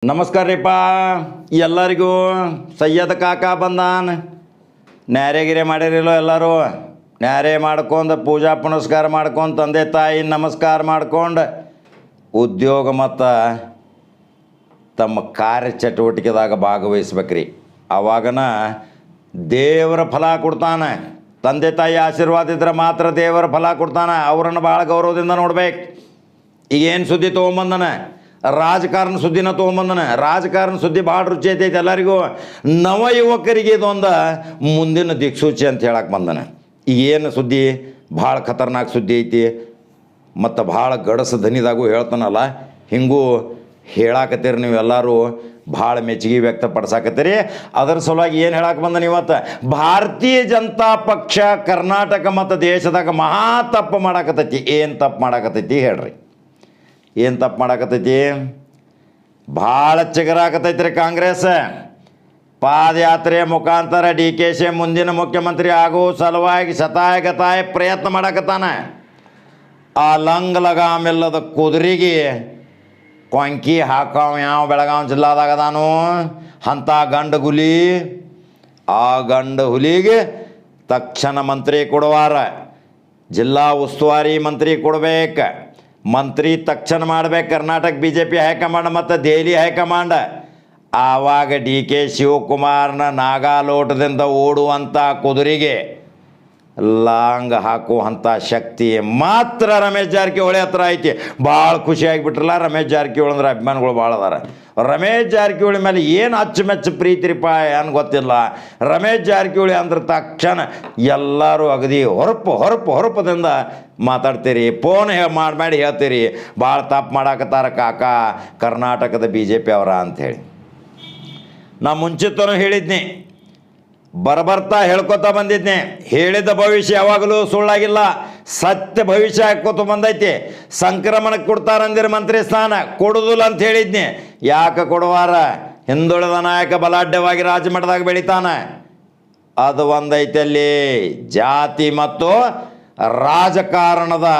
ನಮಸ್ಕಾರ ರೀಪ್ಪ ಎಲ್ಲರಿಗೂ. ಸಯ್ಯದ್ ಕಾಕ ಬಂದಾನ. ನ್ಯಾರೆಗಿರೆ ಮಾಡಿರಿಲ್ಲೋ ಎಲ್ಲರೂ. ನ್ಯಾರೆ ಮಾಡ್ಕೊಂಡು ಪೂಜಾ ಪುನಸ್ಕಾರ ಮಾಡ್ಕೊಂಡು ತಂದೆ ತಾಯಿ ನಮಸ್ಕಾರ ಮಾಡ್ಕೊಂಡು ಉದ್ಯೋಗ ಮತ್ತು ತಮ್ಮ ಕಾರ್ಯಚಟುವಟಿಕೆದಾಗ ಭಾಗವಹಿಸ್ಬೇಕ್ರಿ. ಆವಾಗನ ದೇವರ ಫಲ ಕೊಡ್ತಾನೆ. ತಂದೆ ತಾಯಿ ಆಶೀರ್ವಾದ ಇದ್ರೆ ಮಾತ್ರ ದೇವರ ಫಲ ಕೊಡ್ತಾನೆ. ಅವರನ್ನು ಭಾಳ ಗೌರವದಿಂದ ನೋಡ್ಬೇಕು. ಈಗೇನು ಸುದ್ದಿ ತೊಗೊಂಬಂದನ, ರಾಜಕಾರಣ ಸುದ್ದಿನ ತೊಗೊಂಬಂದನ. ರಾಜಕಾರಣ ಸುದ್ದಿ ಭಾಳ ರುಚಿ ಐತೈತೆ ಎಲ್ಲರಿಗೂ. ನವ ಯುವಕರಿಗೆ ಇದೊಂದು ಮುಂದಿನ ದಿಕ್ಸೂಚಿ ಅಂತ ಹೇಳಕ್ಕೆ ಬಂದನ. ಈಗೇನು ಸುದ್ದಿ ಭಾಳ ಖತರ್ನಾಕ್ ಸುದ್ದಿ ಐತಿ ಮತ್ತು ಭಾಳ ಗಡಸ ಧನಿದಾಗೂ ಹೇಳ್ತಾನಲ್ಲ, ಹಿಂಗೂ ಹೇಳಾಕತ್ತೀರಿ ನೀವೆಲ್ಲರೂ. ಭಾಳ ಮೆಚ್ಚುಗೆ ವ್ಯಕ್ತಪಡಿಸಾಕತ್ತೀರಿ. ಅದರ ಸಲುವಾಗಿ ಏನು ಹೇಳಕ್ಕೆ ಬಂದನ ಇವತ್ತು, ಭಾರತೀಯ ಜನತಾ ಪಕ್ಷ ಕರ್ನಾಟಕ ಮತ್ತು ದೇಶದಾಗ ಮಹಾ ತಪ್ಪು ಮಾಡಾಕತ್ತೈತಿ. ಏನು ತಪ್ಪು ಮಾಡಾಕತ್ತೈತಿ ಹೇಳ್ರಿ? ಏನು ತಪ್ಪು ಮಾಡಾಕತ್ತೈತಿ? ಭಾಳ ಚಿಗರಾಕತ್ತೈತಿ ರೀ ಕಾಂಗ್ರೆಸ್. ಪಾದಯಾತ್ರೆ ಮುಖಾಂತರ DKಶಿ ಮುಂದಿನ ಮುಖ್ಯಮಂತ್ರಿ ಆಗೋ ಸಲುವಾಗಿ ಶತಾಯಗತಾಯ ಪ್ರಯತ್ನ ಮಾಡಾಕತ್ತಾನ. ಆ ಲಂಗ್ ಲಗಾಮಿಲ್ಲದ ಕುದುರೆಗೆ ಕೊಂಕಿ ಹಾಕಾವ ಯಾವ ಬೆಳಗಾವಿ ಜಿಲ್ಲಾದಾಗ ಅದಾನು ಅಂಥ ಗಂಡು ಹುಲಿ. ಆ ಗಂಡು ಹುಲಿಗೆ ತಕ್ಷಣ ಮಂತ್ರಿ ಕೊಡುವಾರ. ಜಿಲ್ಲಾ ಉಸ್ತುವಾರಿ ಮಂತ್ರಿ ಕೊಡ್ಬೇಕು. ಮಂತ್ರಿ ತಕ್ಷಣ ಮಾಡ್ಬೇಕು ಕರ್ನಾಟಕ BJP ಹೈಕಮಾಂಡ್ ಮತ್ತು ದೆಹಲಿ ಹೈಕಮಾಂಡ್. ಆವಾಗ DK ಶಿವಕುಮಾರ್ನ ನಾಗಾಲೋಟದಿಂದ ಓಡುವಂಥ ಕುದುರೆಗೆ ಲಾಂಗ್ ಹಾಕುವಂಥ ಶಕ್ತಿ ಮಾತ್ರ ರಮೇಶ್ ಜಾರಕಿಹೊಳಿ ಹತ್ರ ಐತಿ. ಭಾಳ ಖುಷಿಯಾಗಿಬಿಟ್ರಲ್ಲ ರಮೇಶ್ ಜಾರಕಿಹೊಳಿ ಅಂದ್ರೆ ಅಭಿಮಾನಿಗಳು ಭಾಳ ಅದಾರ. ರಮೇಶ್ ಜಾರಕಿಹೊಳಿ ಮೇಲೆ ಏನು ಅಚ್ಚುಮೆಚ್ಚು ಪ್ರೀತಿರಿಪ ಏನು ಗೊತ್ತಿಲ್ಲ. ರಮೇಶ್ ಜಾರಕಿಹೊಳಿ ಅಂದ್ರೆ ತಕ್ಷಣ ಎಲ್ಲರೂ ಅಗದಿ ಹೊರಪದಿಂದ ಮಾತಾಡ್ತೀರಿ. ಫೋನ್ ಮಾಡಿ ಹೇಳ್ತೀರಿ ಭಾಳ ತಪ್ಪು ಮಾಡಾಕತ್ತಾರ ಕಾಕ ಕರ್ನಾಟಕದ BJP ಅವರ ಅಂಥೇಳಿ. ನಾ ಮುಂಚಿತನೂ ಹೇಳಿದ್ನಿ, ಬರ್ತಾ ಹೇಳ್ಕೊತಾ ಬಂದಿದ್ನೆ. ಹೇಳಿದ ಭವಿಷ್ಯ ಯಾವಾಗಲೂ ಸುಳ್ಳಾಗಿಲ್ಲ, ಸತ್ಯ ಭವಿಷ್ಯ ಹಾಕೋತ ಬಂದೈತಿ. ಸಂಕ್ರಮಣಕ್ಕೆ ಕೊಡ್ತಾರಂದಿರ ಮಂತ್ರಿ ಸ್ಥಾನ, ಕೊಡುದಿಲ್ಲ ಅಂತ ಹೇಳಿದ್ನಿ. ಯಾಕೆ ಕೊಡುವಾರ? ಹಿಂದುಳಿದ ನಾಯಕ ಬಲಾಢ್ಯವಾಗಿ ರಾಜಮಟ್ಟದಾಗ ಬೆಳಿತಾನೆ. ಅದು ಒಂದೈತಿ ಅಲ್ಲಿ ಜಾತಿ ಮತ್ತು ರಾಜಕಾರಣದ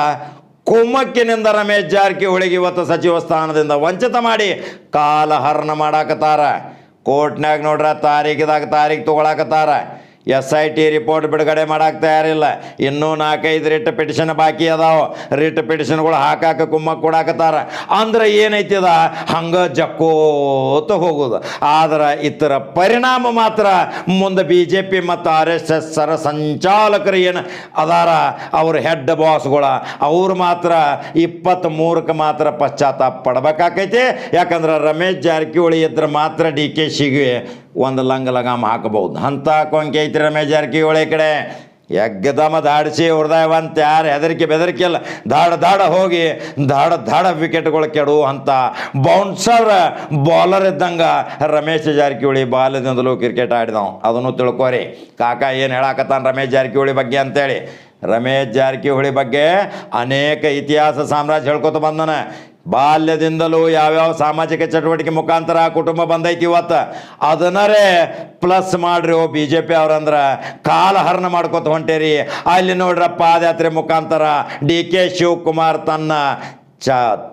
ಕುಮ್ಮಕ್ಕಿನಿಂದ ರಮೇಶ್ ಜಾರಕಿಹೊಳಿಗೆ ಇವತ್ತು ಸಚಿವ ಸ್ಥಾನದಿಂದ ವಂಚಿತ ಮಾಡಿ ಕಾಲಹರಣ ಮಾಡಾಕತ್ತಾರ. ಕೋರ್ಟ್ನಾಗ ನೋಡ್ರ ತಾರೀಖು ತೊಗೊಳಕತ್ತಾರ. SIT ರಿಪೋರ್ಟ್ ಬಿಡುಗಡೆ ಮಾಡಕ್ಕೆ ತಯಾರಿಲ್ಲ. ಇನ್ನೂ 4-5 ರಿಟ್ ಪಿಟಿಷನ್ ಬಾಕಿ ಅದಾವ. ರಿಟ್ ಪಿಟಿಷನ್ಗಳು ಹಾಕಾಕ ಕುಮ್ಮಕ್ಕೆ ಕೊಡಾಕತ್ತಾರ. ಅಂದ್ರೆ ಏನೈತಿದ ಹಂಗೆ ಜಕ್ಕೋತ ಹೋಗೋದು. ಆದ್ರೆ ಇದರ ಪರಿಣಾಮ ಮಾತ್ರ ಮುಂದೆ BJP ಮತ್ತು RSS ಸರ ಸಂಚಾಲಕರು ಏನು ಅದಾರ, ಅವ್ರ ಹೆಡ್ ಬಾಸ್ಗಳ ಅವ್ರು ಮಾತ್ರ 23ಕ್ಕೆ ಮಾತ್ರ ಪಶ್ಚಾತ್ತಾಪ ಪಡ್ಬೇಕಾಕೈತಿ. ಯಾಕಂದ್ರೆ ರಮೇಶ್ ಜಾರಕಿಹೊಳಿ ಇದ್ರೆ ಮಾತ್ರ DKಶಿಗೆ ಒಂದು ಲಂಗ ಲಗಾಮ ಹಾಕಬಹುದು. ಅಂಥ ಕೊಂಕೆ ಐತಿ ರಮೇಶ್ ಜಾರಕಿಹೊಳಿ ಕಡೆ. ಎಗ್ಗದಮ ದಾಡಿಸಿ ಹೃದಯವಂತ ಯಾರು ಹೆದರಿಕೆ ಬೆದರಿಕೆ ಇಲ್ಲ. ದಾಡ ಹೋಗಿ ದಾಡ ವಿಕೆಟ್ಗಳು ಕೆಡು ಅಂತ ಬೌನ್ಸರ್ ಬೌಲರ್ ಇದ್ದಂಗೆ ರಮೇಶ್ ಜಾರಕಿಹೊಳಿ ಬಾಲ್ಯದಿಂದಲೂ ಕ್ರಿಕೆಟ್ ಆಡಿದವು. ಅದನ್ನು ತಿಳ್ಕೊರಿ ಕಾಕ ಏನು ಹೇಳಾಕತ್ತಾನ ರಮೇಶ್ ಜಾರಕಿಹೊಳಿ ಬಗ್ಗೆ ಅಂತೇಳಿ. ರಮೇಶ್ ಜಾರಕಿಹೊಳಿ ಬಗ್ಗೆ ಅನೇಕ ಇತಿಹಾಸ ಸಾಮ್ರಾಜ್ಯ ಹೇಳ್ಕೊತ ಬಂದನ. ಬಾಲ್ಯದಿಂದಲೂ ಯಾವ್ಯಾವ ಸಾಮಾಜಿಕ ಚಟುವಟಿಕೆ ಮುಖಾಂತರ ಕುಟುಂಬ ಬಂದೈತಿ. ಇವತ್ತು ಅದನ್ನರೇ ಪ್ಲಸ್ ಮಾಡ್ರಿ BJP ಅವ್ರಂದ್ರೆ ಕಾಲಹರಣ ಮಾಡ್ಕೊತ ಹೊಂಟೇರಿ. ಅಲ್ಲಿ ನೋಡ್ರ ಪಾದಯಾತ್ರೆ ಮುಖಾಂತರ DK ಶಿವಕುಮಾರ್ ತನ್ನ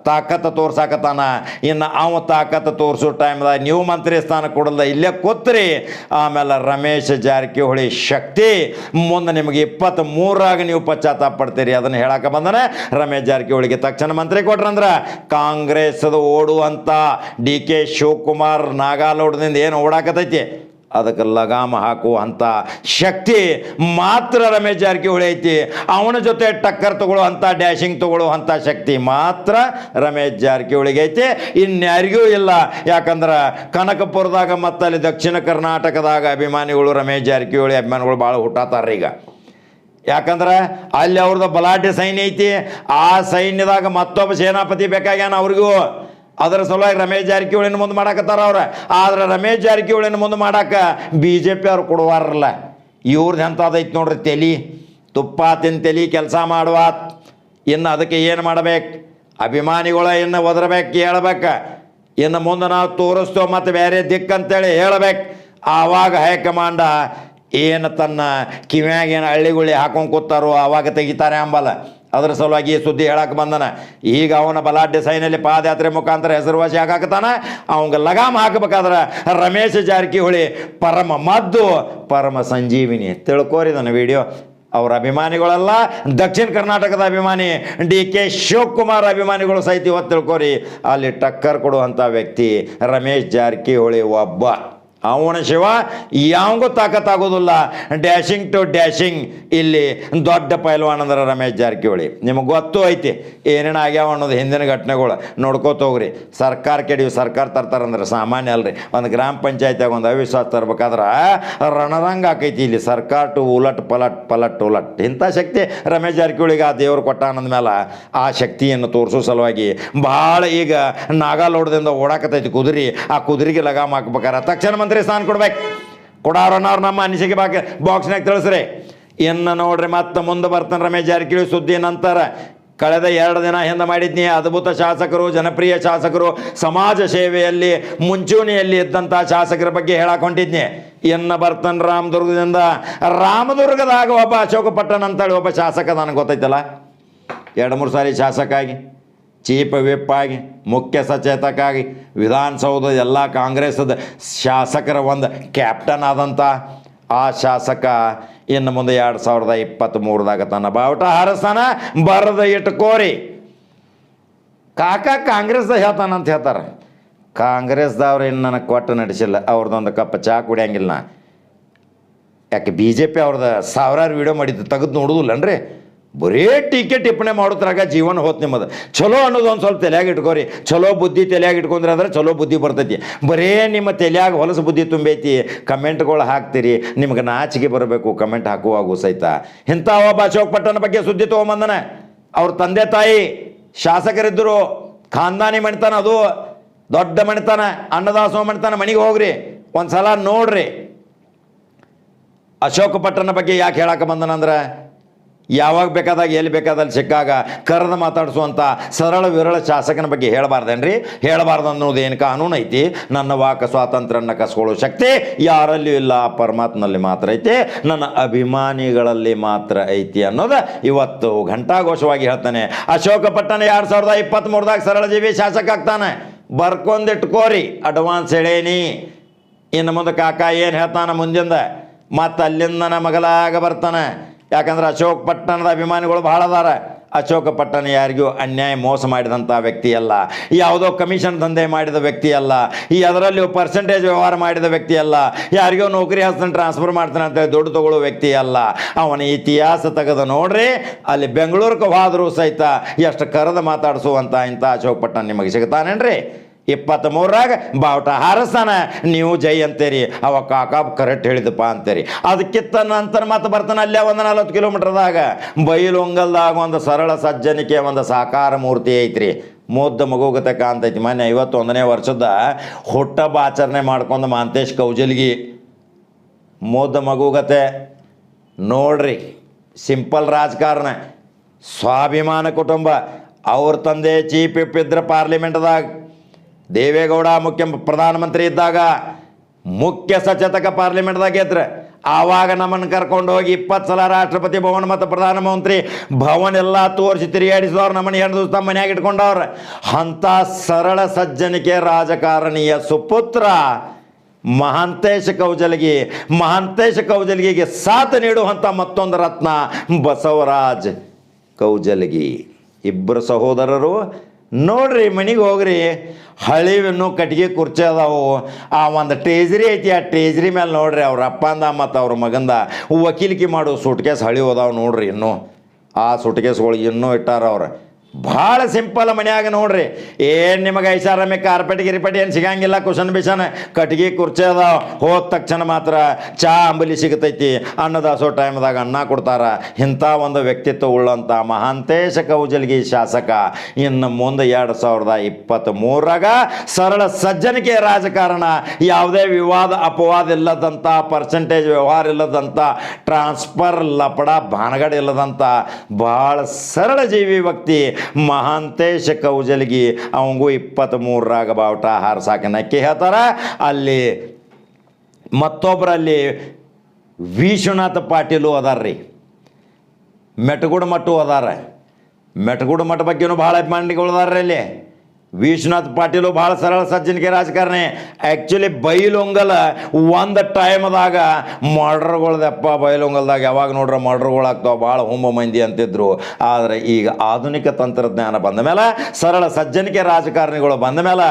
ತಾಕತ್ತು ತೋರ್ಸಾಕತ್ತಾನ. ಇನ್ನು ಅವ ತಾಕತ್ತು ತೋರಿಸೋ ಟೈಮ್ದಾಗ ನೀವು ಮಂತ್ರಿ ಸ್ಥಾನ ಕೊಡಲ್ಲ, ಇಲ್ಲೇ ಕೂತ್ರಿ. ಆಮೇಲೆ ರಮೇಶ್ ಜಾರಕಿಹೊಳಿ ಶಕ್ತಿ ಮುಂದೆ ನಿಮಗೆ 23ರಾಗ ನೀವು ಪಶ್ಚಾತ್ತಾಪ ಪಡ್ತೀರಿ. ಅದನ್ನು ಹೇಳಕ್ಕೆ ಬಂದನೆ. ರಮೇಶ್ ಜಾರಕಿಹೊಳಿಗೆ ತಕ್ಷಣ ಮಂತ್ರಿ ಕೊಟ್ರಂದ್ರೆ ಕಾಂಗ್ರೆಸ್ದು ಓಡುವಂಥ DK ಶಿವಕುಮಾರ್ ನಾಗಾಲೋಟದಿಂದ ಏನು ಓಡಾಕತೈತಿ ಅದಕ್ಕೆ ಲಗಾಮ ಹಾಕುವಂಥ ಶಕ್ತಿ ಮಾತ್ರ ರಮೇಶ್ ಜಾರಕಿಹೊಳಿ ಐತಿ. ಅವನ ಜೊತೆ ಟಕ್ಕರ್ ತಗೊಳ್ಳುವಂಥ ಡ್ಯಾಶಿಂಗ್ ತಗೊಳ್ಳುವಂಥ ಶಕ್ತಿ ಮಾತ್ರ ರಮೇಶ್ ಜಾರಕಿಹೊಳಿಗೆ ಐತಿ, ಇನ್ಯಾರಿಗೂ ಇಲ್ಲ. ಯಾಕಂದ್ರೆ ಕನಕಪುರದಾಗ ಮತ್ತು ಅಲ್ಲಿ ದಕ್ಷಿಣ ಕರ್ನಾಟಕದಾಗ ಅಭಿಮಾನಿಗಳು ರಮೇಶ್ ಜಾರಕಿಹೊಳಿ ಅಭಿಮಾನಿಗಳು ಭಾಳ ಹುಟ್ಟಾತಾರ ಈಗ. ಯಾಕಂದ್ರೆ ಅಲ್ಲಿ ಅವ್ರದ್ದು ಬಲಾಢ್ಯ ಸೈನ್ಯ ಐತಿ. ಆ ಸೈನ್ಯದಾಗ ಮತ್ತೊಬ್ಬ ಸೇನಾಪತಿ ಬೇಕಾಗ್ಯಾನ ಅವ್ರಿಗೂ. ಅದರ ಸಲುವಾಗಿ ರಮೇಶ್ ಜಾರಕಿಹೊಳಿನ ಮುಂದೆ ಮಾಡಾಕತ್ತಾರ ಅವ್ರು. ಆದ್ರೆ ರಮೇಶ್ ಜಾರಕಿಹೊಳಿನ ಮುಂದೆ ಮಾಡಕ್ಕೆ BJP ಅವ್ರು ಕೊಡುವಾರಲ್ಲ. ಇವ್ರದ್ದು ಎಂಥದೈತಿ ನೋಡ್ರಿ ತಲೆ, ತುಪ್ಪ ತಿನ್ ತಲೆ ಕೆಲಸ ಮಾಡುವ. ಇನ್ನು ಅದಕ್ಕೆ ಏನು ಮಾಡಬೇಕು? ಅಭಿಮಾನಿಗಳ ಇನ್ನು ಒದರ್ಬೇಕು, ಹೇಳ್ಬೇಕು. ಇನ್ನು ಮುಂದೆ ನಾವು ತೋರಿಸ್ತೇವೆ ಮತ್ತು ಬೇರೆ ದಿಕ್ಕಂತೇಳಿ ಹೇಳ್ಬೇಕು. ಆವಾಗ ಹೈಕಮಾಂಡ ಏನು ತನ್ನ ಕಿವ್ಯಾಗ ಏನು ಹಳ್ಳಿಗುಳಿ ಹಾಕೊಂಡು ಕೂತಾರೋ ಆವಾಗ ತೆಗಿತಾರೆ ಅಂಬಲ್ಲ. ಅದರ ಸಲುವಾಗಿ ಈ ಸುದ್ದಿ ಹೇಳಕ್ಕೆ ಬಂದನ. ಈಗ ಅವನ ಬಲಾಢ್ಯ ಸೈನ್ಯಲ್ಲಿ ಪಾದಯಾತ್ರೆ ಮುಖಾಂತರ ಹೆಸರುವಾಸಿ ಆಗಾಕತ್ತಾನ. ಅವಂಗೆ ಲಗಾಮ್ ಹಾಕಬೇಕಾದ್ರೆ ರಮೇಶ್ ಜಾರಕಿಹೊಳಿ ಪರಮ ಮದ್ದು, ಪರಮ ಸಂಜೀವಿನಿ. ತಿಳ್ಕೋರಿ ನನ್ನ ವಿಡಿಯೋ. ಅವರ ಅಭಿಮಾನಿಗಳೆಲ್ಲ ದಕ್ಷಿಣ ಕರ್ನಾಟಕದ ಅಭಿಮಾನಿ, DK ಶಿವಕುಮಾರ್ ಅಭಿಮಾನಿಗಳು ಸಹಿತ ಇವತ್ತು ತಿಳ್ಕೋರಿ, ಅಲ್ಲಿ ಟಕ್ಕರ್ ಕೊಡುವಂಥ ವ್ಯಕ್ತಿ ರಮೇಶ್ ಜಾರಕಿಹೊಳಿ ಒಬ್ಬ. ಅವನ ಶಿವ ಯಾವಂಗೂ ತಾಕತ್ತಾಗೋದಿಲ್ಲ. ಡ್ಯಾಶಿಂಗ್ ಟು ಡ್ಯಾಶಿಂಗ್ ಇಲ್ಲಿ ದೊಡ್ಡ ಪೈಲ್ವಾನ್ ಅಂದ್ರೆ ರಮೇಶ್ ಜಾರಕಿಹೊಳಿ. ನಿಮಗೆ ಗೊತ್ತು ಐತಿ ಏನೇನು ಆಗ್ಯಾವ ಅನ್ನೋದು ಹಿಂದಿನ ಘಟನೆಗಳು ನೋಡ್ಕೋತ ಹೋಗ್ರಿ. ಸರ್ಕಾರ ಕೆಡಿವಿ ಸರ್ಕಾರ ತರ್ತಾರಂದ್ರೆ ಸಾಮಾನ್ಯ ಅಲ್ರಿ. ಒಂದು ಗ್ರಾಮ ಪಂಚಾಯತಿಯಾಗ ಒಂದು ಅವಿಶ್ವಾಸ ತರ್ಬೇಕಾದ್ರೆ ರಣದಂಗೆ ಆಕೈತಿ ಇಲ್ಲಿ ಸರ್ಕಾರ ಟು ಉಲಟ್ ಪಲಟ್ ಪಲಟ್ ಉಲಟ್. ಇಂಥ ಶಕ್ತಿ ರಮೇಶ್ ಜಾರಕಿಹೊಳಿಗೆ ಆ ದೇವ್ರು ಕೊಟ್ಟ ಅನ್ನೋದ್ಮೇಲೆ ಆ ಶಕ್ತಿಯನ್ನು ತೋರಿಸೋ ಸಲುವಾಗಿ ಭಾಳ ಈಗ ನಾಗಾಲೋಡದಿಂದ ಓಡಾಕತೈತಿ ಕುದುರೆ. ಆ ಕುದುರೆಗೆ ಲಗಾಮ್ ಹಾಕ್ಬೇಕಾರೆ ತಕ್ಷಣ ಮಂತ್ರಿ ಸ್ಥಾನ ಕೊಡ್ಬೇಕು. ಕೊಡಾರನವ್ರು ನಮ್ಮ ಅನಿಸಿಕೆ ಬಾಕ್ಸ್ನಾಗ ತಿಳಿಸ್ರಿ. ಇನ್ನು ನೋಡ್ರಿ ಮತ್ತೆ ಮುಂದೆ ಬರ್ತಾನೆ ರಮೇಶ್ ಜಾರಕಿಹೊಳಿ ಸುದ್ದಿ ನಂತರ. ಕಳೆದ 2 ದಿನ ಹಿಂದೆ ಮಾಡಿದ್ನಿ ಅದ್ಭುತ ಶಾಸಕರು, ಜನಪ್ರಿಯ ಶಾಸಕರು, ಸಮಾಜ ಸೇವೆಯಲ್ಲಿ ಮುಂಚೂಣಿಯಲ್ಲಿ ಇದ್ದಂಥ ಶಾಸಕರ ಬಗ್ಗೆ ಹೇಳಕೊಂಡಿದ್ನಿ. ಇನ್ನು ಬರ್ತಾನೆ ರಾಮದುರ್ಗದಿಂದ. ರಾಮದುರ್ಗದಾಗ ಒಬ್ಬ ಅಶೋಕ ಪಟ್ಟಣ ಅಂತೇಳಿ ಒಬ್ಬ ಶಾಸಕ ನನಗೆ ಗೊತ್ತೈತಲ್ಲ, 2-3 ಸಾರಿ ಶಾಸಕ ಆಗಿ, ಚೀಫ್ ವಿಪ್ ಆಗಿ, ಮುಖ್ಯ ಸಚೇತಕ ಆಗಿ, ವಿಧಾನಸೌಧ ಎಲ್ಲ ಕಾಂಗ್ರೆಸ್ದ ಶಾಸಕರ ಒಂದು ಕ್ಯಾಪ್ಟನ್ ಆದಂಥ ಆ ಶಾಸಕ ಇನ್ನು ಮುಂದೆ 2023ದಾಗ ತನ್ನ ಬಾವುಟ ಹಾರಿಸ್ತಾನ. ಬರೆದು ಇಟ್ಕೋರಿ. ಕಾಕ ಕಾಂಗ್ರೆಸ್ದಾಗ ಹೇಳ್ತಾನಂತ ಹೇಳ್ತಾರೆ. ಕಾಂಗ್ರೆಸ್ದವ್ರು ಇನ್ನು ನನಗೆ ಕೊಟ್ಟು ನಡೆಸಿಲ್ಲ. ಅವ್ರದ್ದೊಂದು ಕಪ್ ಚಹಾ ಕುಡಿಯಂಗಿಲ್ಲ ನಾ. ಯಾಕೆ BJP ಅವ್ರದ್ದು 1000 ವೀಡಿಯೋ ಮಾಡಿದ್ದು ತೆಗೆದು ನೋಡುದಿಲ್ಲನ್ರಿ. ಬರೀ ಟೀಕೆ ಟಿಪ್ಪಣಿ ಮಾಡೋದ್ರಾಗ ಜೀವನ ಹೋತ್ ನಿಮ್ಮದು. ಚಲೋ ಅನ್ನೋದು ಒಂದು ಸ್ವಲ್ಪ ತಲೆಯಾಗಿ ಇಟ್ಕೋರಿ. ಚಲೋ ಬುದ್ಧಿ ತಲೆಯಾಗಿ ಇಟ್ಕೊಂಡ್ರೆ ಅಂದ್ರೆ ಚಲೋ ಬುದ್ಧಿ ಬರ್ತೈತಿ. ಬರೀ ನಿಮ್ಮ ತಲೆಯಾಗ ಹೊಲಸು ಬುದ್ಧಿ ತುಂಬೈತಿ. ಕಮೆಂಟ್ಗಳು ಹಾಕ್ತೀರಿ, ನಿಮ್ಗೆ ನಾಚಿಕೆ ಬರಬೇಕು ಕಮೆಂಟ್ ಹಾಕುವಾಗೂ ಸಹಿತ. ಇಂಥ ಒಬ್ಬ ಅಶೋಕ್ ಪಟ್ಟಣ ಬಗ್ಗೆ ಸುದ್ದಿ ತೊಗೊಂಬಂದನ. ಅವ್ರ ತಂದೆ ತಾಯಿ ಶಾಸಕರಿದ್ದರು. ಖಾನ್ದಾನಿ ಮಣಿತಾನ, ಅದು ದೊಡ್ಡ ಮಣಿತಾನ, ಅನ್ನದಾಸೋಹ ಮಣಿತಾನ. ಮನೆಗೆ ಹೋಗ್ರಿ, ಒಂದು ಸಲ ನೋಡ್ರಿ. ಅಶೋಕ ಪಟ್ಟಣ ಬಗ್ಗೆ ಯಾಕೆ ಹೇಳಕ್ಕೆ ಬಂದನಂದ್ರೆ, ಯಾವಾಗ ಬೇಕಾದಾಗ ಎಲ್ಲಿ ಬೇಕಾದಲ್ಲಿ ಸಿಕ್ಕಾಗ ಕರೆದು ಮಾತಾಡಿಸುವಂಥ ಸರಳ ವಿರಳ ಶಾಸಕನ ಬಗ್ಗೆ ಹೇಳಬಾರ್ದೇನ್ರಿ? ಹೇಳಬಾರ್ದು ಅನ್ನೋದು ಏನು ಕಾನೂನು ಐತಿ? ನನ್ನ ವಾಕ ಸ್ವಾತಂತ್ರ್ಯನ ಕಸ್ಕೊಳ್ಳೋ ಶಕ್ತಿ ಯಾರಲ್ಲಿಯೂ ಇಲ್ಲ, ಪರಮಾತ್ಮನಲ್ಲಿ ಮಾತ್ರ ಐತಿ, ನನ್ನ ಅಭಿಮಾನಿಗಳಲ್ಲಿ ಮಾತ್ರ ಐತಿ ಅನ್ನೋದು ಇವತ್ತು ಘಂಟಾಘೋಷವಾಗಿ ಹೇಳ್ತಾನೆ. ಅಶೋಕ ಪಟ್ಟಣ 2023ದಾಗ ಸರಳ ಜೀವಿ ಶಾಸಕ ಆಗ್ತಾನೆ. ಬರ್ಕೊಂದಿಟ್ಕೋರಿ, ಅಡ್ವಾನ್ಸ್ ಹೇಳೇನಿ. ಇನ್ನು ಮುಂದೆ ಕಾಕ ಏನು ಹೇಳ್ತಾನೆ ಮುಂದಿಂದ, ಮತ್ತು ಅಲ್ಲಿಂದ ನನ್ನ ಮಗಲಾಗ ಬರ್ತಾನೆ. ಯಾಕಂದ್ರೆ ಅಶೋಕ್ ಪಟ್ಟಣದ ಅಭಿಮಾನಿಗಳು ಭಾಳ ಅದಾರ. ಅಶೋಕ ಪಟ್ಟಣ ಯಾರಿಗೂ ಅನ್ಯಾಯ ಮೋಸ ಮಾಡಿದಂಥ ವ್ಯಕ್ತಿ ಅಲ್ಲ, ಯಾವುದೋ ಕಮಿಷನ್ ದಂಧೆ ಮಾಡಿದ ವ್ಯಕ್ತಿ ಅಲ್ಲ, ಈ ಅದರಲ್ಲಿ ಪರ್ಸೆಂಟೇಜ್ ವ್ಯವಹಾರ ಮಾಡಿದ ವ್ಯಕ್ತಿ ಅಲ್ಲ, ಯಾರಿಗೋ ನೌಕರಿ ಹಾಸ್ತಾನೆ ಟ್ರಾನ್ಸ್ಫರ್ ಮಾಡ್ತಾನೆ ಅಂತೇಳಿ ದುಡ್ಡು ತಗೊಳ್ಳೋ ವ್ಯಕ್ತಿ ಅಲ್ಲ. ಅವನ ಇತಿಹಾಸ ತೆಗೆದು ನೋಡ್ರಿ, ಅಲ್ಲಿ ಬೆಂಗಳೂರಿಗೆ ಹೋದರೂ ಸಹಿತ ಎಷ್ಟು ಕರೆದು ಮಾತಾಡಿಸುವಂಥ ಇಂಥ ಅಶೋಕ್ ಪಟ್ಟಣ ನಿಮಗೆ ಸಿಗ್ತಾನೇನ್ರಿ? 23ರಾಗ ಬಾವುಟ ಹಾರಿಸ್ತಾನ, ನೀವು ಜೈ ಅಂತೀರಿ. ಅವ ಕಾಕ ಕರೆಕ್ಟ್ ಹೇಳಿದಪ್ಪ ಅಂತೀರಿ. ಅದಕ್ಕಿಂತ ನಂತರ ಮತ್ತೆ ಬರ್ತಾನೆ ಅಲ್ಲೇ ಒಂದು 40 ಕಿಲೋಮೀಟ್ರದಾಗ ಬೈಲೊಂಗಲ್ದಾಗ ಒಂದು ಸರಳ ಸಜ್ಜನಿಕೆ ಒಂದು ಸಾಕಾರ ಮೂರ್ತಿ ಐತ್ರಿ. ಮುದ್ದ ಮಗುಗತೆ ಕಾಣ್ತೈತಿ. ಮೊನ್ನೆ 51ನೇ ವರ್ಷದ ಹುಟ್ಟಹಬ್ಬ ಆಚರಣೆ ಮಾಡ್ಕೊಂಡು ಮಾಂತೇಶ್ ಕೌಜಲ್ಗಿ ಮುದ್ದ ಮಗುಗತೆ ನೋಡ್ರಿ. ಸಿಂಪಲ್ ರಾಜಕಾರಣ, ಸ್ವಾಭಿಮಾನ ಕುಟುಂಬ. ಅವ್ರ ತಂದೆ ಚೀಫ್ ವಿಪ್ ಇದ್ರ ಪಾರ್ಲಿಮೆಂಟ್ದಾಗ, ದೇವೇಗೌಡ ಪ್ರಧಾನಮಂತ್ರಿ ಇದ್ದಾಗ ಮುಖ್ಯ ಸಚೇತಕ ಪಾರ್ಲಿಮೆಂಟ್ದಾಗ ಇದ್ರೆ ಆವಾಗ ನಮ್ಮನ್ನು ಕರ್ಕೊಂಡು ಹೋಗಿ 20 ಸಲ ರಾಷ್ಟ್ರಪತಿ ಭವನ ಮತ್ತು ಪ್ರಧಾನಮಂತ್ರಿ ಭವನ ಎಲ್ಲ ತೋರಿಸಿ ತಿರುಗಾಡಿಸಿದವ್ರು. ನಮ್ಮನ್ನು 2 ದಿವಸ ತಮ್ಮ ಮನೆಯಾಗ ಇಟ್ಕೊಂಡವ್ರು. ಅಂಥ ಸರಳ ಸಜ್ಜನಿಕೆ ರಾಜಕಾರಣಿಯ ಸುಪುತ್ರ ಮಹಾಂತೇಶ ಕೌಜಲ್ಗಿ. ಮಹಾಂತೇಶ ಕೌಜಲ್ಗಿಗೆ ಸಾಥ್ ನೀಡುವಂಥ ಮತ್ತೊಂದು ರತ್ನ ಬಸವರಾಜ್ ಕೌಜಲ್ಗಿ. ಇಬ್ಬರು ಸಹೋದರರು ನೋಡ್ರಿ. ಮನೆಗೆ ಹೋಗ್ರಿ, ಹಳಿವಿನ್ನು ಕಟ್ಟಿಗೆ ಕುರ್ಚಿ ಅದಾವು. ಆ ಒಂದು ಟ್ರೇಜರಿ ಐತಿ, ಆ ಟ್ರೇಜರಿ ಮೇಲೆ ನೋಡ್ರಿ ಅವ್ರ ಅಪ್ಪಂದ ಮತ್ತು ಅವ್ರ ಮಗಂದ ವಕೀಲಿಕೆ ಮಾಡೋ ಸೂಟ್ಕೇಸ್ ಹಳಿ ಹೋದಾವ ನೋಡ್ರಿ. ಇನ್ನೂ ಆ ಸೂಟ್ಕೇಸ್ಗಳು ಇನ್ನೂ ಇಟ್ಟಾರ ಅವ್ರು. ಭಾಳ ಸಿಂಪಲ್ ಮನ್ಯಾಗ ನೋಡ್ರಿ. ಏನು ನಿಮಗೆ ಐಷಾರಾಮಿ ಕಾರ್ಪೆಟ್ ಗಿರಿಪೆಟ್ ಏನು ಸಿಗಂಗಿಲ್ಲ. ಕುಶನ್ ಬಿಷನ್ ಕಟ್ಟಿಗೆ ಕುರ್ಚಿ ಅದಾವ. ಹೋದ ತಕ್ಷಣ ಮಾತ್ರ ಚಾ ಅಂಬಲಿ ಸಿಗತೈತಿ. ಅನ್ನದಾಸೋ ಟೈಮ್ದಾಗ ಅನ್ನ ಕೊಡ್ತಾರ. ಇಂಥ ಒಂದು ವ್ಯಕ್ತಿತ್ವ ಉಳ್ಳಂಥ ಮಹಾಂತೇಶ ಕೌಜಲ್ಗಿ ಶಾಸಕ ಇನ್ನು ಮುಂದೆ 2023ರಾಗ ಸರಳ ಸಜ್ಜನಿಕೆ ರಾಜಕಾರಣ, ಯಾವುದೇ ವಿವಾದ ಅಪವಾದ ಇಲ್ಲದಂಥ, ಪರ್ಸೆಂಟೇಜ್ ವ್ಯವಹಾರ ಇಲ್ಲದಂಥ, ಟ್ರಾನ್ಸ್ಫರ್ ಲಪಡ ಭಾನಗಡ ಇಲ್ಲದಂಥ ಭಾಳ ಸರಳ ಜೀವಿ ವ್ಯಕ್ತಿ ಮಹಾಂತೇಶ ಕೌಜಲ್ಗಿ. ಅವಂಗೂ 23ರಾಗ ಬಾವುಟ ಹಾರ್ಸಾಕ ನಕ್ಕಿ ಹೇಳ್ತಾರ. ಅಲ್ಲಿ ಮತ್ತೊಬ್ಬರಲ್ಲಿ ವಿಶ್ವನಾಥ ಪಾಟೀಲು ಅದಾರ ರೀ, ಮೆಟಗುಡ ಮಟ್ಟು ಅದಾರ. ಮೆಟಗುಡು ಮಠ ಬಗ್ಗೆನೂ ಭಾಳ ಮಂದಿಗಳದಾರ್ರಿ ಅಲ್ಲಿ. ವಿಶ್ವನಾಥ್ ಪಾಟೀಲು ಭಾಳ ಸರಳ ಸಜ್ಜನಿಕೆ ರಾಜಕಾರಣಿ. ಆ್ಯಕ್ಚುಲಿ ಬೈಲೊಂಗಲ ಒಂದು ಟೈಮ್ದಾಗ ಮರ್ಡರ್ಗಳ್ದಪ್ಪ, ಬೈಲೊಂಗಲ್ದಾಗ ಯಾವಾಗ ನೋಡ್ರೆ ಮರ್ಡರ್ಗಳಾಗ್ತಾವೆ, ಭಾಳ ಹುಂಬ ಮಂದಿ ಅಂತಿದ್ರು. ಆದರೆ ಈಗ ಆಧುನಿಕ ತಂತ್ರಜ್ಞಾನ ಬಂದ ಮೇಲೆ, ಸರಳ ಸಜ್ಜನಿಕೆ ರಾಜಕಾರಣಿಗಳು ಬಂದ ಮೇಲೆ,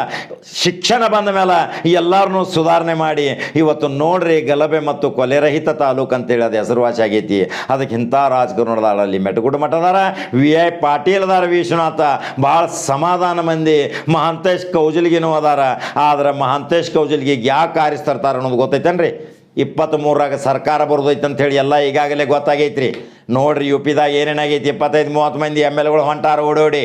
ಶಿಕ್ಷಣ ಬಂದ ಮೇಲೆ ಎಲ್ಲರನ್ನೂ ಸುಧಾರಣೆ ಮಾಡಿ ಇವತ್ತು ನೋಡ್ರಿ ಗಲಭೆ ಮತ್ತು ಕೊಲೆರಹಿತ ತಾಲೂಕು ಅಂತೇಳಿ ಅದು ಹೆಸರುವಾಸಿ ಆಗೈತಿ. ಅದಕ್ಕೆ ಇಂಥ ರಾಜಕಾರಣದಾರ ಅಲ್ಲಿ ಮೆಟಗುಡು ಮಠದಾರ, ವಿ ಐ ಪಾಟೀಲ್ ಅದಾರ, ವಿಶ್ವನಾಥ ಭಾಳ ಸಮಾಧಾನ ಮಂದಿ. ಮಹಾಂತೇಶ್ ಕೌಜಲ್ಗಿನೂ ಅದಾರ. ಆದ್ರೆ ಮಹಾಂತೇಶ್ ಕೌಜಲ್ಗಿಗೆ ಯಾಕೆ ಆರಿಸ್ತರ್ತಾರೆ ಅನ್ನೋದು ಗೊತ್ತೈತೇನ್ರಿ? 23ರಾಗ ಸರ್ಕಾರ ಬರೋದೈತೆ ಅಂಥೇಳಿ ಎಲ್ಲ ಈಗಾಗಲೇ ಗೊತ್ತಾಗೈತ್ರಿ. ನೋಡ್ರಿ ಯು ಪಿದಾಗ ಏನೇನಾಗೈತಿ. 25-30 ಮಂದಿ ಎಮ್ ಎಲ್ ಎಗಳು ಹೊಂಟಾರ ಓಡೋಡಿ,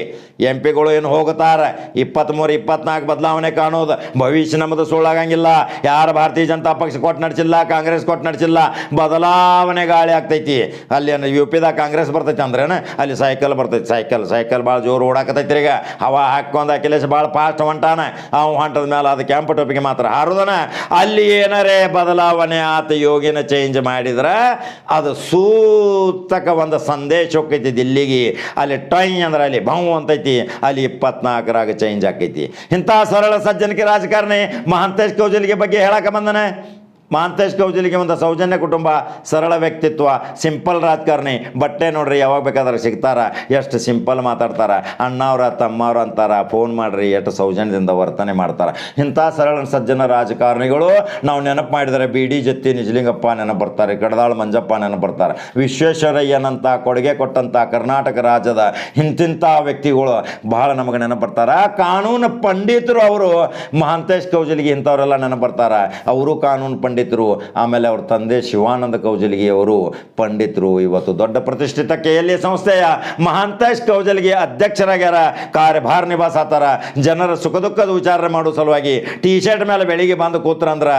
ಎಂ ಪಿಗಳು ಏನು ಹೋಗುತ್ತಾರೆ. 23-24 ಬದಲಾವಣೆ ಕಾಣೋದು. ಭವಿಷ್ಯ ನಮ್ಮದು ಸುಳ್ಳಾಗಂಗಿಲ್ಲ. ಯಾರು ಭಾರತೀಯ ಜನತಾ ಪಕ್ಷ ಕೊಟ್ಟು ನಡ್ಸಿಲ್ಲ, ಕಾಂಗ್ರೆಸ್ ಕೊಟ್ಟು ನಡ್ಸಿಲ್ಲ, ಬದಲಾವಣೆ ಗಾಳಿ ಆಗ್ತೈತಿ. ಅಲ್ಲಿ ಯು ಪಿದಾಗ ಕಾಂಗ್ರೆಸ್ ಬರ್ತೈತಿ ಅಂದ್ರೇನು ಅಲ್ಲಿ ಸೈಕಲ್ ಬರ್ತೈತಿ. ಸೈಕಲ್ ಭಾಳ ಜೋರು ಓಡಾಕತೈತಿ. ಈಗ ಹವಾ ಹಾಕ್ಕೊಂಡು ಅಖಿಲೇಶ್ ಭಾಳ ಫಾಸ್ಟ್ ಹೊಂಟಾನ. ಅವು ಹೊಂಟದ ಮೇಲೆ ಅದು ಕೆಂಪು ಟೋಪಿಗೆ ಮಾತ್ರ ಹಾರುದನ. ಅಲ್ಲಿ ಏನಾರೇ ಬದಲಾವಣೆ ಆತ ಯೋಗಿನ ಚೇಂಜ್ ಮಾಡಿದ್ರೆ ಅದು ಸೂತಕ ಒಂದು ಸಂದೇಶ ಹೋಗ್ತೈತಿ ದಿಲ್ಲಿಗೆ. ಅಲ್ಲಿ ಟೈ ಅಂದ್ರೆ ಅಲ್ಲಿ ಭೌ ಅಂತೈತಿ. ಅಲ್ಲಿ 24ರಾಗ ಚೇಂಜ್ ಆಕೈತಿ. ಇಂಥ ಸರಳ ಸಜ್ಜನಿಕೆ ರಾಜಕಾರಣಿ ಮಹಾಂತೇಶ್ ಕೌಜಲ್ಗಿ ಬಗ್ಗೆ ಹೇಳಕ್ಕೆ ಬಂದನೆ. ಮಹಾಂತೇಶ್ ಕೌಜಲ್ಗಿ ಒಂದು ಸೌಜನ್ಯ ಕುಟುಂಬ, ಸರಳ ವ್ಯಕ್ತಿತ್ವ, ಸಿಂಪಲ್ ರಾಜಕಾರಣಿ. ಬಟ್ಟೆ ನೋಡ್ರಿ ಯಾವಾಗ ಬೇಕಾದ್ರೆ ಸಿಗ್ತಾರ, ಎಷ್ಟು ಸಿಂಪಲ್ ಮಾತಾಡ್ತಾರೆ. ಅಣ್ಣವ್ರ ತಮ್ಮವ್ರ ಅಂತಾರ, ಫೋನ್ ಮಾಡ್ರಿ, ಎಷ್ಟು ಸೌಜನ್ಯದಿಂದ ವರ್ತನೆ ಮಾಡ್ತಾರೆ. ಇಂಥ ಸರಳ ಸಜ್ಜನ ರಾಜಕಾರಣಿಗಳು ನಾವು ನೆನಪು ಮಾಡಿದರೆ ಬಿ ಡಿ ಜತ್ತಿ ನಿಜಲಿಂಗಪ್ಪ ನೆನಪು ಬರ್ತಾರೆ, ಕಡದಾಳು ಮಂಜಪ್ಪ ನೆನಪು ಬರ್ತಾರೆ, ವಿಶ್ವೇಶ್ವರಯ್ಯನಂಥ ಕೊಡುಗೆ ಕೊಟ್ಟಂಥ ಕರ್ನಾಟಕ ರಾಜ್ಯದ ಇಂತಿಂಥ ವ್ಯಕ್ತಿಗಳು ಭಾಳ ನಮಗೆ ನೆನಪು ಬರ್ತಾರೆ. ಕಾನೂನು ಪಂಡಿತರು ಅವರು. ಮಹಾಂತೇಶ್ ಕೌಜಲ್ಗಿ ಇಂಥವರೆಲ್ಲ ನೆನಪು ಬರ್ತಾರೆ. ಅವರು ಕಾನೂನು ಪಂಡಿತರು. ಆಮೇಲೆ ಅವ್ರ ತಂದೆ ಶಿವಾನಂದ ಕೌಜಲ್ಗಿ ಅವರು ಪಂಡಿತರು. ಇವತ್ತು ದೊಡ್ಡ ಪ್ರತಿಷ್ಠಿತ KLE ಸಂಸ್ಥೆಯ ಮಹಾಂತೇಶ್ ಕೌಜಲ್ಗಿ ಅಧ್ಯಕ್ಷರಾಗ್ಯಾರ, ಕಾರ್ಯಭಾರ ನಿಭಾಯಿಸತ್ತಾರ. ಜನರ ಸುಖ ದುಃಖದ ವಿಚಾರಣೆ ಮಾಡೋ ಸಲುವಾಗಿ ಟಿ ಶರ್ಟ್ ಮೇಲೆ ಬೆಳಿಗ್ಗೆ ಬಂದು ಕೂತ್ರಂದ್ರೆ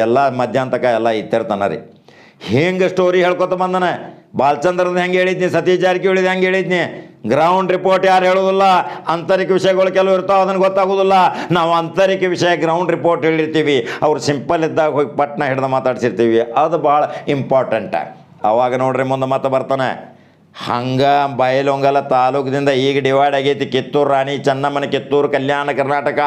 ಎಲ್ಲ ಮಧ್ಯಾಹ್ನ ಎಲ್ಲ ಇತ್ತಿರ್ತಾನ ರೀ. ಹೆಂಗೆ ಸ್ಟೋರಿ ಹೇಳ್ಕೊತ ಬಂದನ. ಬಾಲಚಂದ್ರದ ಹೆಂಗೆ ಹೇಳಿದ್ನಿ, ಸತೀಶ್ ಜಾರಕಿಹೊಳಿದು ಹೆಂಗೆ ಹೇಳಿದ್ನಿ. ಗ್ರೌಂಡ್ ರಿಪೋರ್ಟ್ ಯಾರು ಹೇಳೋದಿಲ್ಲ. ಆಂತರಿಕ ವಿಷಯಗಳು ಕೆಲವು ಇರ್ತಾವೆ, ಅದನ್ನು ಗೊತ್ತಾಗೋದಿಲ್ಲ. ನಾವು ಆಂತರಿಕ ವಿಷಯ ಗ್ರೌಂಡ್ ರಿಪೋರ್ಟ್ ಹೇಳಿರ್ತೀವಿ. ಅವ್ರು ಸಿಂಪಲ್ ಇದ್ದಾಗ ಹೋಗಿ ಪಟ್ನ ಹಿಡ್ದು ಮಾತಾಡ್ಸಿರ್ತೀವಿ. ಅದು ಭಾಳ ಇಂಪಾರ್ಟೆಂಟ. ಅವಾಗ ನೋಡ್ರಿ ಮುಂದೆ ಮತ್ತೆ ಬರ್ತಾನೆ. ಹಂಗೆ ಬೈಲೊಂಗಲ ತಾಲೂಕದಿಂದ ಈಗ ಡಿವೈಡ್ ಆಗೈತಿ. ಕಿತ್ತೂರು ರಾಣಿ ಚೆನ್ನಮ್ಮನ ಕಿತ್ತೂರು ಕಲ್ಯಾಣ ಕರ್ನಾಟಕ.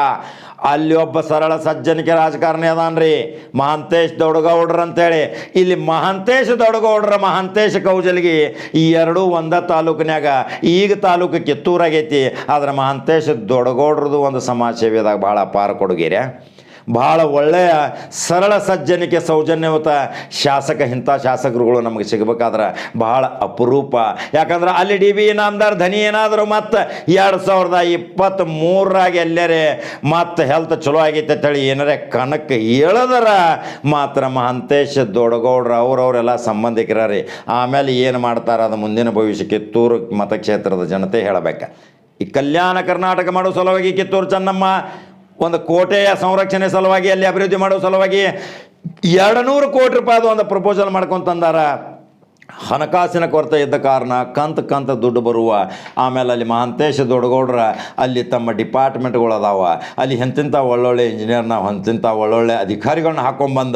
ಅಲ್ಲಿ ಒಬ್ಬ ಸರಳ ಸಜ್ಜನಿಕೆ ರಾಜಕಾರಣಿ ಅದಾನ್ರಿ, ಮಹಾಂತೇಶ್ ದೊಡ್ಡಗೌಡ್ರ ಅಂತೇಳಿ. ಇಲ್ಲಿ ಮಹಾಂತೇಶ್ ದೊಡ್ಡಗೌಡ್ರ, ಮಹಾಂತೇಶ್ ಕೌಜಲ್ಗಿ ಈ ಎರಡೂ ಒಂದ ತಾಲೂಕಿನಾಗ. ಈಗ ತಾಲೂಕು ಕಿತ್ತೂರಾಗೈತಿ. ಆದ್ರೆ ಮಹಾಂತೇಶ್ ದೊಡ್ಡಗೌಡ್ರದು ಒಂದು ಸಮಾಜ ಸೇವೆದಾಗ ಭಾಳ ಅಪಾರ ಕೊಡುಗೆರೆ. ಭಾಳ ಒಳ್ಳೆಯ ಸರಳ ಸಜ್ಜನಿಕೆ ಸೌಜನ್ಯಯುತ ಶಾಸಕ. ಇಂಥ ಶಾಸಕರುಗಳು ನಮಗೆ ಸಿಗಬೇಕಾದ್ರೆ ಭಾಳ ಅಪರೂಪ. ಯಾಕಂದ್ರೆ ಅಲ್ಲಿ DB ಇನಾಮದಾರ್ ಧನಿ ಏನಾದರೂ ಮತ್ತು 2023ರಾಗ ಎಲ್ಲರೇ ಮತ್ತು ಹೆಲ್ತ್ ಚಲೋ ಆಗೈತೆ ಅಂತೇಳಿ ಏನಾರೇ ಕಣಕ್ಕೆ ಹೇಳೋದರ ಮಾತ್ರ ಮಹಾಂತೇಶ್ ದೊಡ್ಡಗೌಡ್ರ ಅವರೆಲ್ಲ ಸಂಬಂಧಿಕರ ರೀ. ಆಮೇಲೆ ಏನು ಮಾಡ್ತಾರೆ ಅದು ಮುಂದಿನ ಭವಿಷ್ಯ ಕಿತ್ತೂರು ಮತಕ್ಷೇತ್ರದ ಜನತೆ ಹೇಳಬೇಕು. ಈ ಕಲ್ಯಾಣ ಕರ್ನಾಟಕ ಮಾಡೋ ಸಲುವಾಗಿ ಕಿತ್ತೂರು ಚೆನ್ನಮ್ಮ ಒಂದು ಕೋಟೆಯ ಸಂರಕ್ಷಣೆ ಸಲುವಾಗಿ, ಅಲ್ಲಿ ಅಭಿವೃದ್ಧಿ ಮಾಡೋ ಸಲುವಾಗಿ 200 ಕೋಟಿ ರೂಪಾಯಿದು ಒಂದು ಪ್ರಪೋಸಲ್ ಮಾಡ್ಕೊಂತಂದಾರ. ಹಣಕಾಸಿನ ಕೊರತೆ ಇದ್ದ ಕಾರಣ ಕಂತು ದುಡ್ಡು ಬರುವ. ಆಮೇಲೆ ಅಲ್ಲಿ ಮಹಾಂತೇಶ್ ದೊಡ್ಡಗೌಡ್ರ ಅಲ್ಲಿ ತಮ್ಮ ಡಿಪಾರ್ಟ್ಮೆಂಟ್ಗಳು ಅದಾವ. ಅಲ್ಲಿ ಎಂತಿಂಥ ಒಳ್ಳೊಳ್ಳೆ ಇಂಜಿನಿಯರ್ನ, ಎಂತಿಂಥ ಒಳ್ಳೊಳ್ಳೆ ಅಧಿಕಾರಿಗಳನ್ನ ಹಾಕೊಂಡ್ಬಂದ.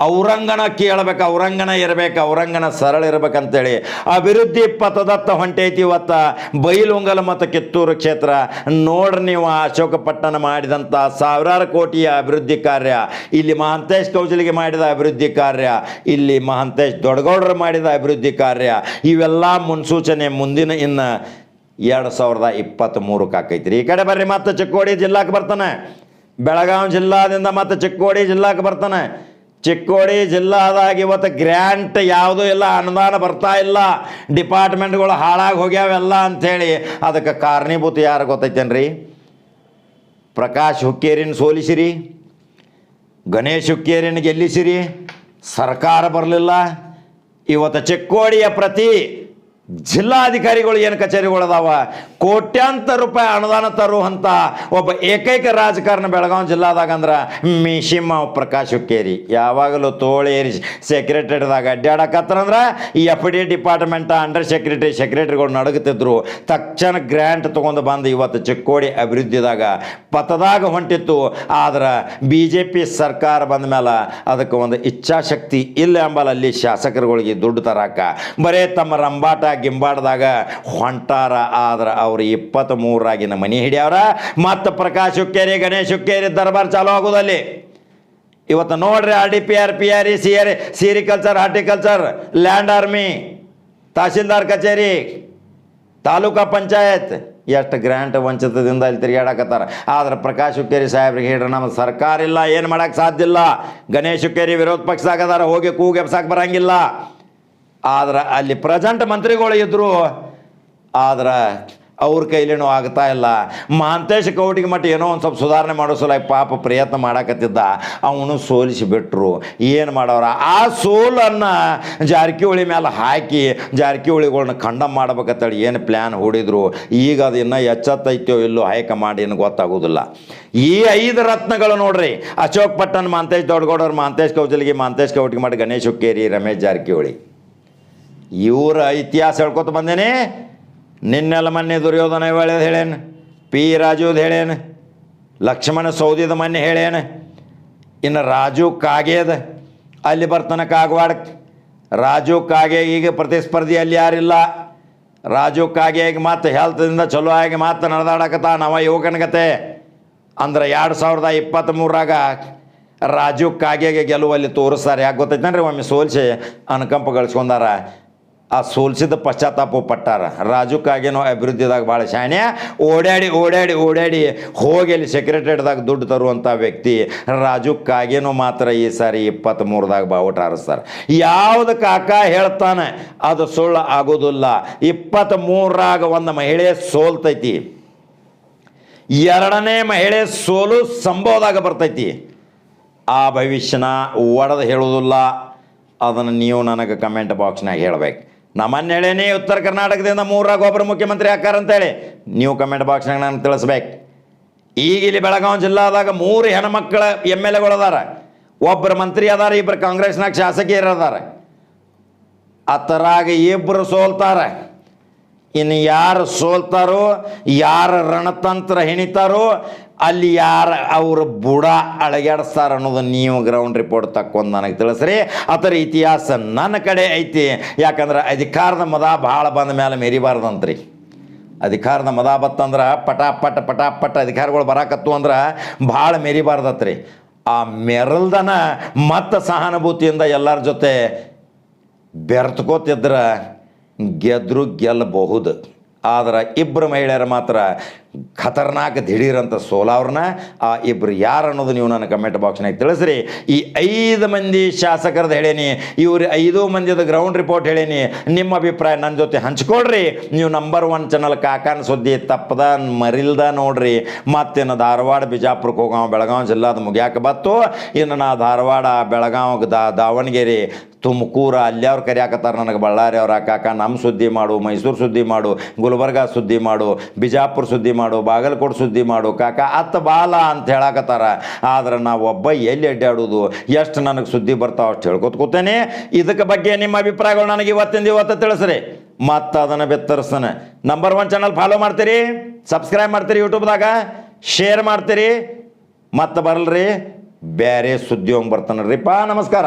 ಔರಂಗನ ಕೇಳಬೇಕು, ಔರಂಗನ ಇರಬೇಕು, ಔರಂಗನ ಸರಳ ಇರ್ಬೇಕಂತೇಳಿ ಅಭಿವೃದ್ಧಿ ಪಥದತ್ತ ಹೊಂಟೈತಿ ಇವತ್ತು ಬೈಲೊಂಗಲ ಮತ್ತು ಕಿತ್ತೂರು ಕ್ಷೇತ್ರ. ನೋಡ್ರಿ ನೀವು ಅಶೋಕ ಪಟ್ಟಣ ಮಾಡಿದಂಥ ಸಾವಿರಾರು ಕೋಟಿಯ ಅಭಿವೃದ್ಧಿ ಕಾರ್ಯ, ಇಲ್ಲಿ ಮಹಾಂತೇಶ್ ಕೌಜಲ್ಗಿ ಮಾಡಿದ ಅಭಿವೃದ್ಧಿ ಕಾರ್ಯ, ಇಲ್ಲಿ ಮಹಾಂತೇಶ್ ದೊಡ್ಡಗೌಡರು ಮಾಡಿದ ಅಭಿವೃದ್ಧಿ ಕಾರ್ಯ, ಇವೆಲ್ಲ ಮುನ್ಸೂಚನೆ ಮುಂದಿನ ಇನ್ನು 2023ಕ್ಕೆ ಆಕೈತ್ರಿ. ಈ ಕಡೆ ಬರ್ರಿ, ಮತ್ತೆ ಚಿಕ್ಕೋಡಿ ಜಿಲ್ಲಾಕ್ಕೆ ಬರ್ತಾನೆ. ಬೆಳಗಾವಿ ಜಿಲ್ಲಾದಿಂದ ಮತ್ತೆ ಚಿಕ್ಕೋಡಿ ಜಿಲ್ಲಾಕ್ಕೆ ಬರ್ತಾನೆ. ಚಿಕ್ಕೋಡಿ ಜಿಲ್ಲಾದಾಗ ಇವತ್ತು ಗ್ರ್ಯಾಂಟ್ ಯಾವುದೂ ಇಲ್ಲ, ಅನುದಾನ ಬರ್ತಾ ಇಲ್ಲ, ಡಿಪಾರ್ಟ್ಮೆಂಟ್ಗಳು ಹಾಳಾಗಿ ಹೋಗ್ಯಾವೆಲ್ಲ ಅಂಥೇಳಿ. ಅದಕ್ಕೆ ಕಾರಣೀಭೂತ ಯಾರು ಗೊತ್ತೈತೇನ್ರಿ? ಪ್ರಕಾಶ್ ಹುಕ್ಕೇರಿನ ಸೋಲಿಸಿರಿ, ಗಣೇಶ್ ಹುಕ್ಕೇರಿನ ಗೆಲ್ಲಿಸಿರಿ, ಸರ್ಕಾರ ಬರಲಿಲ್ಲ. ಇವತ್ತು ಚಿಕ್ಕೋಡಿಯ ಪ್ರತಿ ಜಿಲ್ಲಾಧಿಕಾರಿಗಳು ಏನು ಕಚೇರಿಗಳದಾವ, ಕೋಟ್ಯಾಂತರ ರೂಪಾಯಿ ಅನುದಾನ ತರುವಂಥ ಒಬ್ಬ ಏಕೈಕ ರಾಜಕಾರಣ ಬೆಳಗಾವಿ ಜಿಲ್ಲಾದಾಗ ಅಂದ್ರೆ ಮಿಶಿಮ ಪ್ರಕಾಶ್ ಹುಕ್ಕೇರಿ. ಯಾವಾಗಲೂ ತೋಳೇರಿ ಸೆಕ್ರೆಟರಿದಾಗ ಅಡ್ಡಾಡಕತ್ತಂದ್ರೆ ಈ FD ಡಿಪಾರ್ಟ್ಮೆಂಟ್ ಅಂಡರ್ ಸೆಕ್ರೆಟರಿಗಳು ನಡಗುತ್ತಿದ್ರು. ತಕ್ಷಣ ಗ್ರ್ಯಾಂಟ್ ತೊಗೊಂಡು ಬಂದು ಇವತ್ತು ಚಿಕ್ಕೋಡಿ ಅಭಿವೃದ್ಧಿದಾಗ ಪಥದಾಗ ಹೊಂಟಿತ್ತು. ಆದ್ರೆ BJP ಸರ್ಕಾರ ಬಂದ ಮೇಲೆ ಅದಕ್ಕೆ ಒಂದು ಇಚ್ಛಾಶಕ್ತಿ ಇಲ್ಲ ಎಂಬಲ್ಲಿ ಶಾಸಕರುಗಳಿಗೆ ದುಡ್ಡು ತರಾಕ ಬರೇ ತಮ್ಮ ರಂಬಾಟ ಗಿಂಬಾಡ್ದಾಗ ಹೊಂಟಾರ. ಆದ್ರೆ ಅವ್ರು 23ರಾಗಿನ ಮನೆ ಹಿಡಿಯವ್ರ. ಮತ್ತು ಪ್ರಕಾಶ್ ಹುಕ್ಕೇರಿ ಗಣೇಶ್ ಹುಕ್ಕೇರಿ ದರ್ಬಾರ್ ಚಾಲೂ ಆಗೋದಲ್ಲಿ. ಇವತ್ತು ನೋಡ್ರಿ RDPR PRE sericulture horticulture land army tahsildar ಕಚೇರಿ ತಾಲೂಕಾ ಪಂಚಾಯತ್ ಎಷ್ಟು ಗ್ರ್ಯಾಂಟ್ ವಂಚಿತದಿಂದ ಇಲ್ಲಿ ತಿರುಗಾಡಕತ್ತಾರ. ಆದ್ರೆ ಪ್ರಕಾಶ್ ಹುಕ್ಕೇರಿ ಸಾಹೇಬ್ರಿಗೆ ಹೇಳ್ರಿ ನಮ್ಮ ಸರ್ಕಾರ ಇಲ್ಲ, ಏನು ಮಾಡೋಕ್ಕೆ ಸಾಧ್ಯ ಇಲ್ಲ. ಗಣೇಶ್ ಹುಕ್ಕೇರಿ ವಿರೋಧ ಪಕ್ಷದಾಗದಾರ, ಹೋಗಿ ಕೂಗೆಬ್ಸಾಕ್ ಬರಂಗಿಲ್ಲ. ಆದ್ರೆ ಅಲ್ಲಿ ಪ್ರೆಸೆಂಟ್ ಮಂತ್ರಿಗಳು ಇದ್ದರು, ಆದ್ರೆ ಅವ್ರ ಕೈಲೇನೂ ಆಗ್ತಾ ಇಲ್ಲ. ಮಹಾಂತೇಶ್ ಕೌಟಿಗೆ ಮಟ್ಟ ಏನೋ ಒಂದು ಸ್ವಲ್ಪ ಸುಧಾರಣೆ ಮಾಡೋ ಸಲುವಾಗಿ ಪಾಪ ಪ್ರಯತ್ನ ಮಾಡಕತ್ತಿದ್ದ, ಅವನು ಸೋಲಿಸಿಬಿಟ್ರು. ಏನು ಮಾಡೋರ ಆ ಸೋಲನ್ನು ಜಾರಕಿಹೊಳಿ ಮೇಲೆ ಹಾಕಿ ಜಾರಕಿಹೊಳಿಗಳ್ನ ಖಂಡಮ್ ಮಾಡ್ಬೇಕಂತೇಳಿ ಏನು ಪ್ಲ್ಯಾನ್ ಹೂಡಿದ್ರು. ಈಗ ಅದು ಇನ್ನೂ ಎಚ್ಚತ್ತೈತೋ ಇಲ್ಲೋ ಹೈಕಮಾಂಡ್ ಏನು ಗೊತ್ತಾಗೋದಿಲ್ಲ. ಈ 5 ರತ್ನಗಳು ನೋಡ್ರಿ, ಅಶೋಕ್ ಪಟ್ಟಣ್, ಮಹಾಂತೇಶ್ ದೊಡ್ಡಗೌಡರು, ಮಹಾಂತೇಶ್ ಕೌಜಲ್ಗಿ, ಮಹಾಂತೇಶ್ ಕೌಟಿಗೆ ಮಟ್ಟ, ಗಣೇಶ್ ಹುಕ್ಕೇರಿ, ರಮೇಶ್ ಜಾರಕಿಹೊಳಿ, ಇವರ ಇತಿಹಾಸ ಹೇಳ್ಕೊತ ಬಂದೇನೆ. ನಿನ್ನೆಲ್ಲ ಮೊನ್ನೆ ದುರ್ಯೋಧನ ಒಳ್ಳೇದು ಹೇಳೇನು, P ರಾಜುದು ಹೇಳೇನು, ಲಕ್ಷ್ಮಣ ಸೌದಿದ ಮೊನ್ನೆ ಹೇಳೇನು, ಇನ್ನು ರಾಜು ಕಾಗೇದ ಅಲ್ಲಿ ಬರ್ತಾನೆ ಕಾಗವಾಡಕ್ಕೆ. ರಾಜು ಕಾಗೆ ಈಗ ಪ್ರತಿಸ್ಪರ್ಧಿ ಅಲ್ಲಿ ಯಾರಿಲ್ಲ. ರಾಜು ಕಾಗೆಗೆ ಮಾತು ಹೆಲ್ತ್ದಿಂದ ಚಲೋ ಆಗಿ ಮಾತು ನಡೆದಾಡಕತ್ತ ನವ ಯುವಕನಗತೆ. ಅಂದ್ರೆ 2023ರಾಗ ರಾಜು ಕಾಗೆಗೆ ಗೆಲುವಲ್ಲಿ ತೋರಿಸ್ತಾರೆ. ಯಾಕೆ ಗೊತ್ತೈತೇನ್ರಿ, ಒಮ್ಮೆ ಸೋಲಿಸಿ ಅನುಕಂಪ ಗಳಿಸ್ಕೊಂಡಾರ. ಆ ಸೋಲ್ಸಿದ ಪಶ್ಚಾತ್ತಾಪ ಪಟ್ಟಾರ. ರಾಜು ಕಾಗೇನೋ ಅಭಿವೃದ್ಧಿದಾಗ ಭಾಳ ಶಾಣೆ, ಓಡಾಡಿ ಓಡಾಡಿ ಓಡಾಡಿ ಹೋಗಿ ಅಲ್ಲಿ ಸೆಕ್ರೆಟರಿದಾಗ ದುಡ್ಡು ತರುವಂಥ ವ್ಯಕ್ತಿ. ರಾಜು ಕಾಗೇನೋ ಮಾತ್ರ ಈ ಸಾರಿ 23ದಾಗ ಬಾವುಟ ಹಾರಿಸ್ತಾರೆ. ಯಾವುದು ಕಾಕ ಹೇಳ್ತಾನೆ ಅದು ಸುಳ್ಳು ಆಗೋದಿಲ್ಲ. 23ರಾಗ ಒಂದು ಮಹಿಳೆ ಸೋಲ್ತೈತಿ, 2ನೇ ಮಹಿಳೆ ಸೋಲು ಸಂಭವದಾಗ ಬರ್ತೈತಿ. ಆ ಭವಿಷ್ಯನ ಒಡೆದು ಹೇಳೋದಿಲ್ಲ. ಅದನ್ನು ನೀವು ನನಗೆ ಕಮೆಂಟ್ ಬಾಕ್ಸ್ನಾಗ ಹೇಳ್ಬೇಕು. ನಮ್ಮನ್ನು ಹೇಳೇನಿ ಉತ್ತರ ಕರ್ನಾಟಕದಿಂದ 3ರಾಗ ಒಬ್ಬರು ಮುಖ್ಯಮಂತ್ರಿ ಆಕಾರ ಅಂತೇಳಿ ನೀವು ಕಮೆಂಟ್ ಬಾಕ್ಸ್ನಾಗ ನನಗೆ ತಿಳಿಸ್ಬೇಕು. ಈಗ ಇಲ್ಲಿ ಬೆಳಗಾವಿ ಜಿಲ್ಲಾದಾಗ 3 ಹೆಣ್ಮಕ್ಳ MLAಗಳು ಅದಾರ, ಒಬ್ಬರು ಮಂತ್ರಿ ಅದಾರ, 2 ಕಾಂಗ್ರೆಸ್ನಾಗ ಶಾಸಕಿಯರು ಅದಾರ. ಅತರಾಗ 2 ಸೋಲ್ತಾರೆ. ಇನ್ನು ಯಾರು ಸೋಲ್ತಾರೋ, ಯಾರು ರಣತಂತ್ರ ಹೆಣಿತಾರೋ, ಅಲ್ಲಿ ಯಾರು ಅವ್ರ ಬುಡ ಅಳಗ್ಯಾಡಿಸ್ತಾರ ಅನ್ನೋದು ನೀವು ಗ್ರೌಂಡ್ ರಿಪೋರ್ಟ್ ತಕ್ಕೊಂಡು ನನಗೆ ತಿಳಿಸ್ರಿ. ಅದರ ಇತಿಹಾಸ ನನ್ನ ಕಡೆ ಐತಿ. ಯಾಕಂದ್ರೆ ಅಧಿಕಾರದ ಮದ ಭಾಳ ಬಂದ ಮೇಲೆ ಮೆರಿಬಾರ್ದಂತ್ರಿ. ಅಧಿಕಾರದ ಮದ ಬತ್ತಂದ್ರೆ ಪಟಾಪಟ್ ಪಟಾಪಟ್ ಅಧಿಕಾರಿಗಳು ಬರಾಕತ್ತು ಅಂದ್ರೆ ಭಾಳ ಮೆರಿಬಾರ್ದತ್ರಿ. ಆ ಮೆರಲ್ದನ ಮತ್ತು ಸಹಾನುಭೂತಿಯಿಂದ ಎಲ್ಲರ ಜೊತೆ ಬೆರ್ತಕೋತಿದ್ರೆ ಗೆದ್ದರೂ ಗೆಲ್ಲಬಹುದು. ಆದ್ರೆ 2 ಮಹಿಳೆಯರು ಮಾತ್ರ ಖತರ್ನಾಕ್ ದಿಢೀರಂತ ಸೋಲವ್ರನ್ನ. ಆ 2 ಯಾರು ಅನ್ನೋದು ನೀವು ನನ್ನ ಕಮೆಂಟ್ ಬಾಕ್ಸ್ನಾಗ ತಿಳಿಸ್ರಿ. ಈ 5 ಮಂದಿ ಶಾಸಕರದ್ದು ಹೇಳೇನಿ, ಇವ್ರು 5 ಮಂದಿದ ಗ್ರೌಂಡ್ ರಿಪೋರ್ಟ್ ಹೇಳೇನಿ. ನಿಮ್ಮ ಅಭಿಪ್ರಾಯ ನನ್ನ ಜೊತೆ ಹಂಚ್ಕೊಳ್ರಿ. ನೀವು ನಂಬರ್ 1 ಚಾನಲ್ ಕಾಕಾನ ಸುದ್ದಿ ತಪ್ಪದ ಮರಿಲ್ದ ನೋಡ್ರಿ. ಮತ್ತಿನ್ನು ಧಾರವಾಡ ಬಿಜಾಪುರಕ್ಕೆ ಹೋಗಾವ, ಬೆಳಗಾವಿ ಜಿಲ್ಲಾದ ಮುಗ್ಯಾಕೆ ಬತ್ತು. ಇನ್ನು ನಾ ಧಾರವಾಡ, ಬೆಳಗಾವಿ, ದಾವಣಗೆರೆ, ತುಮಕೂರು ಅಲ್ಲಿಯವ್ರು ಕರಿಯಾಕತ್ತಾರ ನನಗೆ. ಬಳ್ಳಾರಿ ಅವ್ರ ಕಾಕ ನಮ್ಮ ಸುದ್ದಿ ಮಾಡು, ಮೈಸೂರು ಸುದ್ದಿ ಮಾಡು, ಗುಲ್ಬರ್ಗ ಸುದ್ದಿ ಮಾಡು, ಬಿಜಾಪುರ ಸುದ್ದಿ ಮಾಡು, ಬಾಗಲಕೋಟೆ ಸುದ್ದಿ ಮಾಡು ಕಾಕ ಅತ್ತ ಬಾಲ ಅಂತ ಹೇಳಕತ್ತಾರ. ಆದ್ರೆ ನಾವು ಒಬ್ಬ ಎಲ್ಲಿ ಅಡ್ಡಾಡೋದು, ಎಷ್ಟು ನನಗೆ ಸುದ್ದಿ ಬರ್ತಾವ ಅಷ್ಟು ಹೇಳ್ಕೊತ ಕೂತೇನೆ. ಇದಕ್ಕೆ ಬಗ್ಗೆ ನಿಮ್ಮ ಅಭಿಪ್ರಾಯಗಳು ನನಗೆ ಇವತ್ತು ತಿಳಿಸ್ರಿ. ಮತ್ತು ಅದನ್ನು ಬೆತ್ತರಿಸ್ತಾನೆ. ನಂಬರ್ 1 ಚಾನಲ್ ಫಾಲೋ ಮಾಡ್ತೀರಿ, ಸಬ್ಸ್ಕ್ರೈಬ್ ಮಾಡ್ತೀರಿ, ಯೂಟ್ಯೂಬ್ದಾಗ ಶೇರ್ ಮಾಡ್ತೀರಿ. ಮತ್ತು ಬರಲ್ರಿ ಬೇರೆ ಸುದ್ದಿ ಹೋಗಿ ಬರ್ತಾನೆ ರೀಪ್ಪ. ನಮಸ್ಕಾರ.